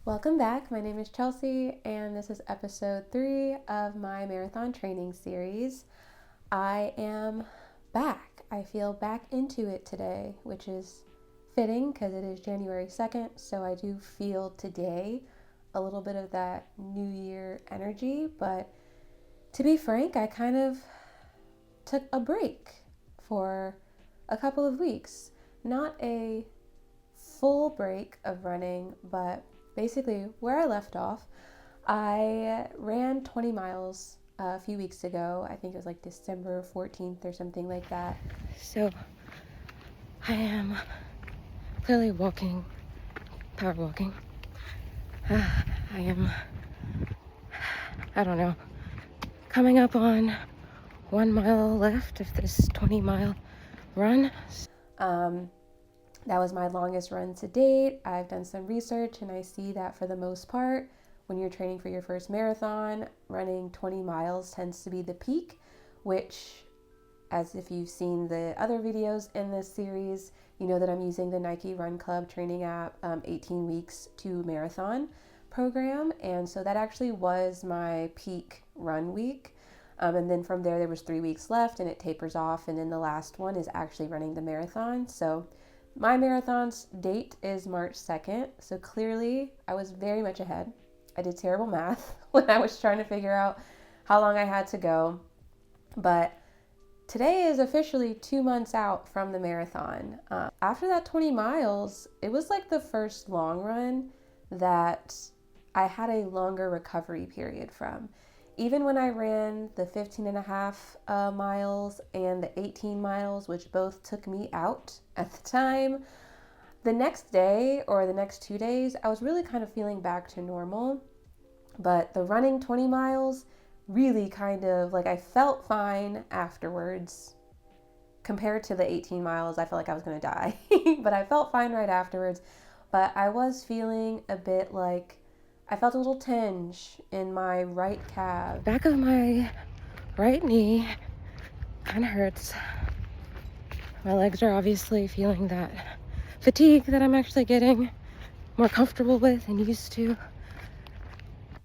Welcome back. My name is Chelsea, and this is episode 3 of my marathon training series. I am back. I feel back into it today, which is fitting because it is January 2nd, so I do feel today a little bit of that New Year energy. But to be frank, I kind of took a break for a couple of weeks. Not a full break of running, but basically where I left off. I ran 20 miles a few weeks ago. I think it was like December 14th or something like that. So I am clearly power walking. I don't know, coming up on 1 mile left of this 20-mile run. That was my longest run to date. I've done some research and I see that for the most part, when you're training for your first marathon, running 20 miles tends to be the peak, which, as if you've seen the other videos in this series, you know that I'm using the Nike Run Club training app 18 weeks to marathon program. And so that actually was my peak run week. And then from there was 3 weeks left and it tapers off. And then the last one is actually running the marathon. So my marathon's date is March 2nd, so clearly I was very much ahead. I did terrible math when I was trying to figure out how long I had to go, but today is officially 2 months out from the marathon. After that 20 miles, it was like the first long run that I had a longer recovery period from. Even when I ran the 15 and a half miles and the 18 miles, which both took me out at the time, the next day or the next 2 days, I was really kind of feeling back to normal. But the running 20 miles really kind of, like, I felt fine afterwards. Compared to the 18 miles, I felt like I was going to die. But I felt fine right afterwards. But I was feeling a bit like, I felt a little tinge in my right calf. Back of my right knee kind of hurts. My legs are obviously feeling that fatigue that I'm actually getting more comfortable with and used to.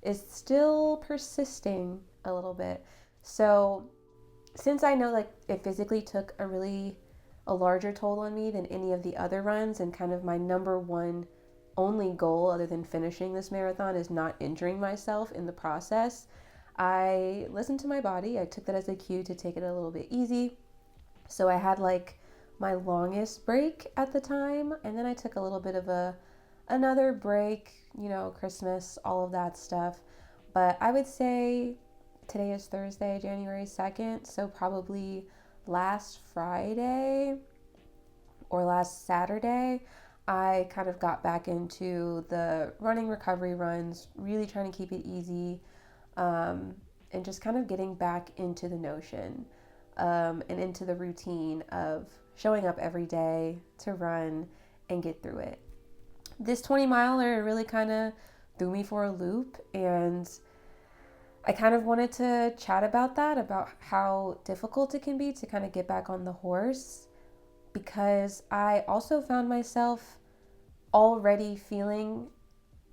It's still persisting a little bit. So since I know like it physically took a larger toll on me than any of the other runs, and kind of my number one only goal other than finishing this marathon is not injuring myself in the process, I listened to my body. I took that as a cue to take it a little bit easy. So I had like my longest break at the time, and then I took a little bit of another break, Christmas, all of that stuff. But I would say today is Thursday, January 2nd, so probably last Friday or last Saturday, I kind of got back into the running recovery runs, really trying to keep it easy, and just kind of getting back into the notion and into the routine of showing up every day to run and get through it. This 20 miler really kind of threw me for a loop, and I kind of wanted to chat about that, about how difficult it can be to kind of get back on the horse, because I also found myself already feeling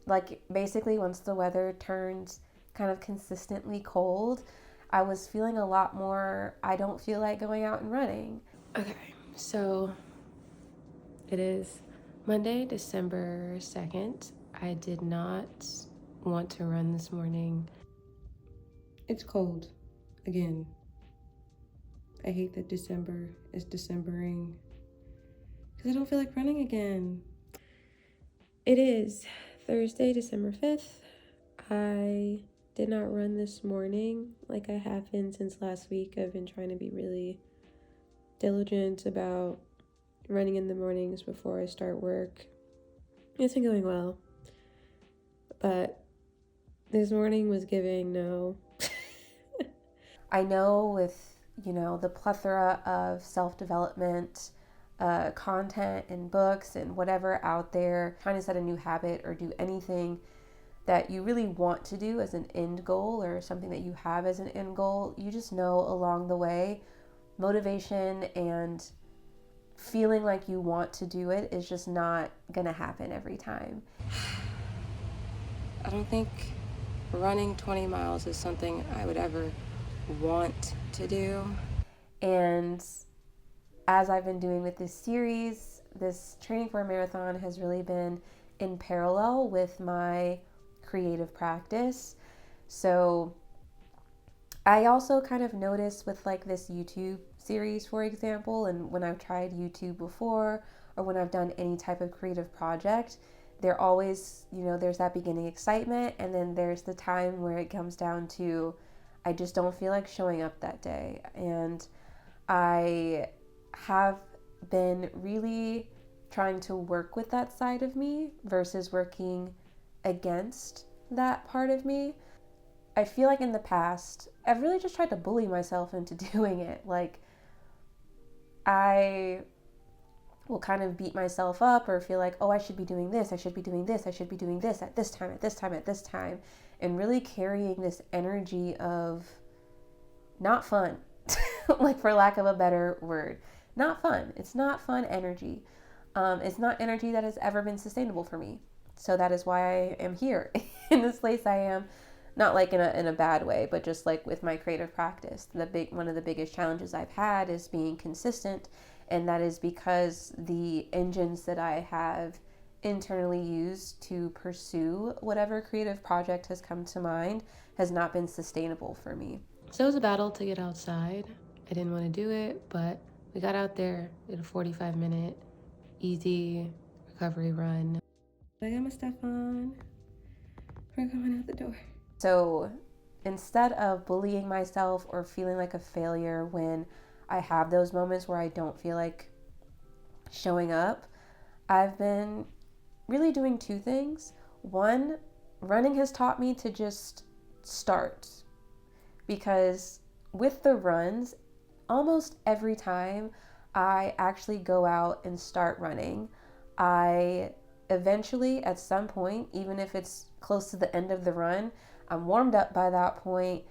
like basically once the weather turns kind of consistently cold, I was feeling a lot more, I don't feel like going out and running. Okay, so it is Monday, December 2nd. I did not want to run this morning. It's cold again. I hate that December is Decembering because I don't feel like running again. It is Thursday, December 5th. I did not run this morning like I have been since last week. I've been trying to be really diligent about running in the mornings before I start work. It's been going well, but this morning was giving no. I know with, the plethora of self-development content and books and whatever out there, trying to set a new habit or do anything that you really want to do as an end goal or something that you have as an end goal, you just know along the way, motivation and feeling like you want to do it is just not gonna happen every time. I don't think running 20 miles is something I would ever want to do. And as I've been doing with this series, this training for a marathon has really been in parallel with my creative practice. So I also kind of noticed with like this YouTube series, for example, and when I've tried YouTube before or when I've done any type of creative project, there always, there's that beginning excitement, and then there's the time where it comes down to I just don't feel like showing up that day. And I have been really trying to work with that side of me versus working against that part of me. I feel like in the past, I've really just tried to bully myself into doing it. Like, I will kind of beat myself up or feel like, oh, I should be doing this, I should be doing this, I should be doing this at this time, at this time, at this time, and really carrying this energy of not fun, like for lack of a better word. Not fun. It's not fun energy. It's not energy that has ever been sustainable for me. So that is why I am here in this place I am. Not like in a bad way, but just like with my creative practice. One of the biggest challenges I've had is being consistent, and that is because the engines that I have internally used to pursue whatever creative project has come to mind has not been sustainable for me. So it was a battle to get outside. I didn't want to do it, but we got out there, did a 45-minute easy recovery run. I got my stuff on. We're going out the door. So instead of bullying myself or feeling like a failure when I have those moments where I don't feel like showing up, I've been really doing two things. One, running has taught me to just start, because with the runs, almost every time I actually go out and start running, I eventually, at some point, even if it's close to the end of the run, I'm warmed up by that point.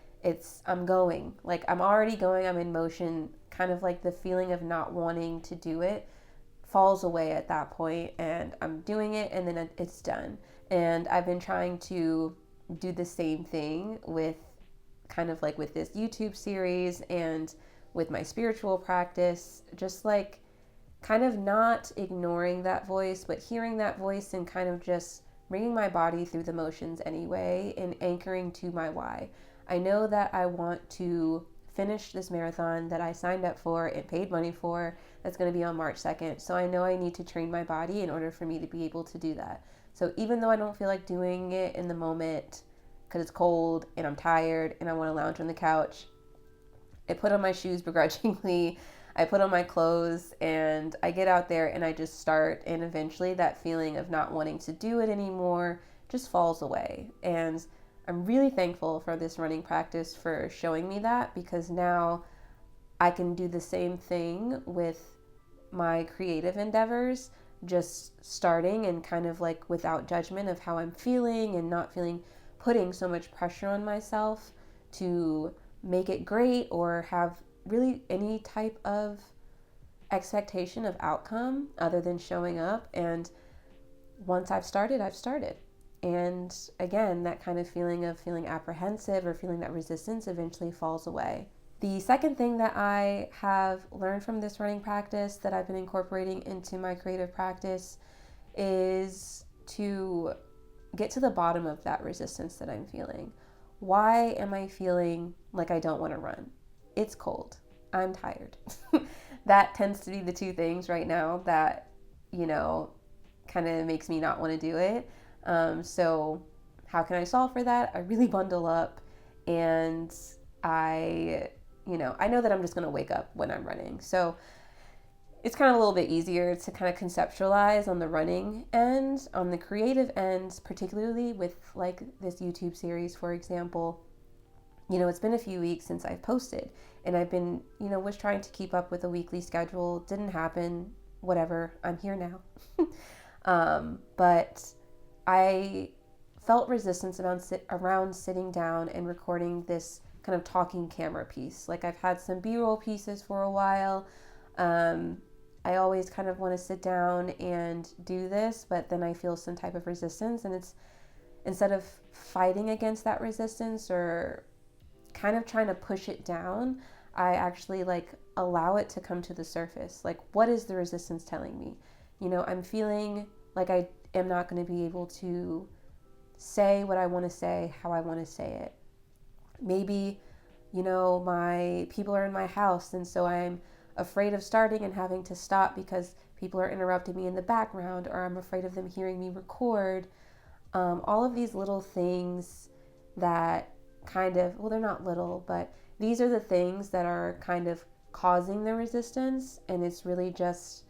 I'm going. Like, I'm already going, I'm in motion. Kind of like the feeling of not wanting to do it falls away at that point, and I'm doing it, and then it's done. And I've been trying to do the same thing with kind of like with this YouTube series and with my spiritual practice, just like kind of not ignoring that voice, but hearing that voice and kind of just bringing my body through the motions anyway and anchoring to my why. I know that I want to finish this marathon that I signed up for and paid money for, that's going to be on March 2nd. So I know I need to train my body in order for me to be able to do that. So even though I don't feel like doing it in the moment because it's cold and I'm tired and I want to lounge on the couch, I put on my shoes begrudgingly, I put on my clothes, and I get out there and I just start, and eventually that feeling of not wanting to do it anymore just falls away. And I'm really thankful for this running practice for showing me that, because now I can do the same thing with my creative endeavors, just starting and kind of like without judgment of how I'm feeling and not putting so much pressure on myself to make it great or have really any type of expectation of outcome other than showing up. And once I've started, I've started. And again, that kind of feeling apprehensive or feeling that resistance eventually falls away. The second thing that I have learned from this running practice that I've been incorporating into my creative practice is to get to the bottom of that resistance that I'm feeling. Why am I feeling like I don't want to run? It's cold. I'm tired. That tends to be the two things right now that, kind of makes me not want to do it. So how can I solve for that? I really bundle up, and I know that I'm just going to wake up when I'm running. So it's kind of a little bit easier to kind of conceptualize on the running end. On the creative end, particularly with like this YouTube series, for example, it's been a few weeks since I've posted, and I've been, was trying to keep up with a weekly schedule. Didn't happen, whatever, I'm here now. But I felt resistance around sitting down and recording this kind of talking camera piece. Like, I've had some B-roll pieces for a while. I always kind of want to sit down and do this, but then I feel some type of resistance, and it's instead of fighting against that resistance or kind of trying to push it down, I actually like allow it to come to the surface. Like, what is the resistance telling me? I'm feeling like I am not going to be able to say what I want to say, how I want to say it. Maybe, my people are in my house, and so I'm afraid of starting and having to stop because people are interrupting me in the background, or I'm afraid of them hearing me record. All of these little things that kind of, well, they're not little, but these are the things that are kind of causing the resistance. And it's really just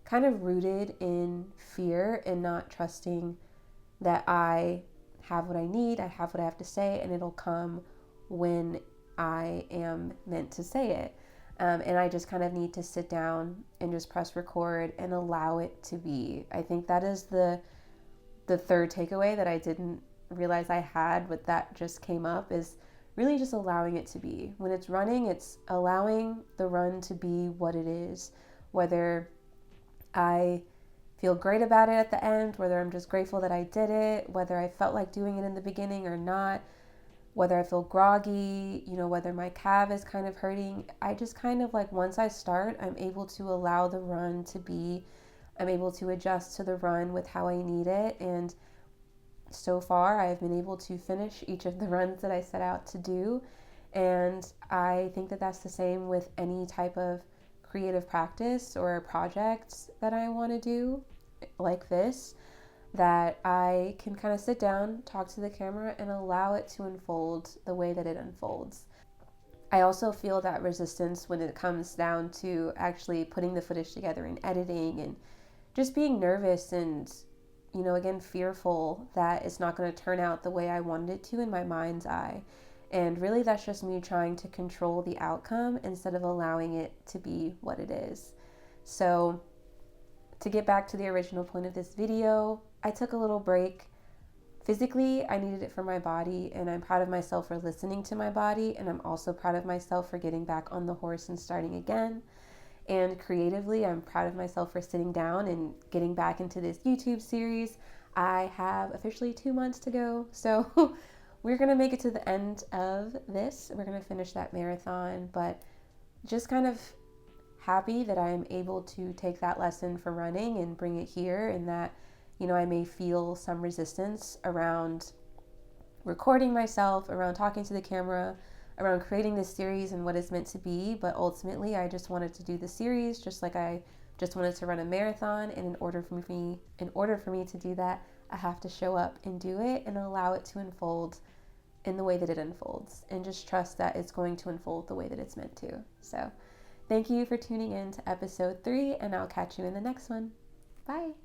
kind of rooted in fear and not trusting that I have what I need, I have what I have to say, and it'll come when I am meant to say it. And I just kind of need to sit down and just press record and allow it to be. I think that is the third takeaway that I didn't realize I had, but that just came up, is really just allowing it to be. When it's running, it's allowing the run to be what it is, whether I feel great about it at the end, whether I'm just grateful that I did it, whether I felt like doing it in the beginning or not, whether I feel groggy, whether my calf is kind of hurting. I just kind of like, once I start, I'm able to allow the run to be. I'm able to adjust to the run with how I need it. And so far, I've been able to finish each of the runs that I set out to do. And I think that that's the same with any type of creative practice or project that I want to do, like this, that I can kind of sit down, talk to the camera, and allow it to unfold the way that it unfolds. I also feel that resistance when it comes down to actually putting the footage together and editing, and just being nervous and, again, fearful that it's not going to turn out the way I wanted it to in my mind's eye. And really, that's just me trying to control the outcome instead of allowing it to be what it is. So, to get back to the original point of this video, I took a little break. Physically, I needed it for my body, and I'm proud of myself for listening to my body, and I'm also proud of myself for getting back on the horse and starting again. And creatively, I'm proud of myself for sitting down and getting back into this YouTube series. I have officially 2 months to go, so we're going to make it to the end of this. We're going to finish that marathon, but just kind of happy that I'm able to take that lesson for running and bring it here, and that, I may feel some resistance around recording myself, around talking to the camera, around creating this series and what it's meant to be. But ultimately, I just wanted to do the series just like I just wanted to run a marathon. And in order for me to do that, I have to show up and do it and allow it to unfold in the way that it unfolds, and just trust that it's going to unfold the way that it's meant to. So thank you for tuning in to episode 3, and I'll catch you in the next one. Bye.